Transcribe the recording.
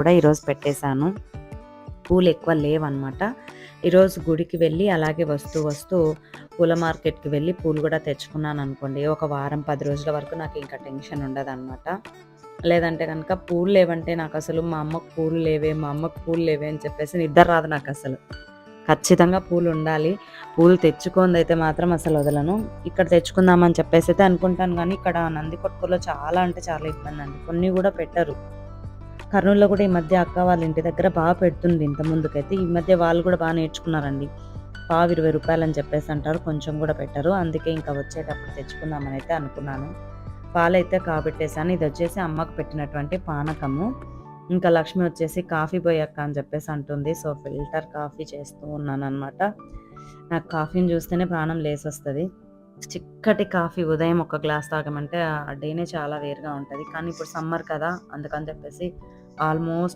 కూడా ఈరోజు పెట్టేశాను. పూలు ఎక్కువ లేవన్నమాట. ఈరోజు గుడికి వెళ్ళి అలాగే వస్తూ పూల మార్కెట్‌కి వెళ్ళి పూలు కూడా తెచ్చుకున్నాననుకోండి, ఒక వారం 10 రోజుల వరకు నాకు ఇంకా టెన్షన్ ఉండదనమాట. లేదంటే గనక పూలు లేవంటే నాకసలు మా అమ్మకు పూలు లేవే, మా అమ్మకు పూలు లేవే అని చెప్పేసి నిద్ర రాదు నాకసలు. ఖచ్చితంగా పూలుండాలి. పూలు తెచ్చుకుందైతే మాత్రం అసలు వదలను. ఇక్కడ తెచ్చుకుందామని చెప్పేసైతే అనుకుంటాను గానీ, ఇక్కడ నందికొట్కూరులో చాలా అంటే చాలా ఇబ్బందండి. కొన్ని గూడా పెట్టరు. కర్నూలులో కూడా ఈ మధ్య అక్క వాళ్ళ ఇంటి దగ్గర పెడుతుంది ఇంత ముందుకైతే. ఈ మధ్య వాళ్ళు కూడా నేర్చుకున్నారండి. పావు రూ. 20 అని చెప్పేసి అంటారు. కొంచెం కూడా పెట్టరు. అందుకే ఇంకా వచ్చేటప్పుడు తెచ్చుకుందామని అయితే అనుకున్నాను. పాలైతే కాబెట్టేసాను. ఇదొచ్చేసి అమ్మకు పెట్టినటువంటి పానకము. ఇంకా లక్ష్మి వచ్చేసి కాఫీ పోయి అక్క అని చెప్పేసి అంటుంది. సో, ఫిల్టర్ కాఫీ చేస్తూ ఉన్నాననమాట. నాకు కాఫీని చూస్తేనే ప్రాణం లేసొస్తది. చిక్కటి కాఫీ ఉదయం ఒక గ్లాస్ తాగామంటే ఆ డేనే చాలా వేరుగా ఉంటది. కానీ ఇప్పుడు సమ్మర్ కదా! అందుకని చెప్పేసి ఆల్మోస్ట్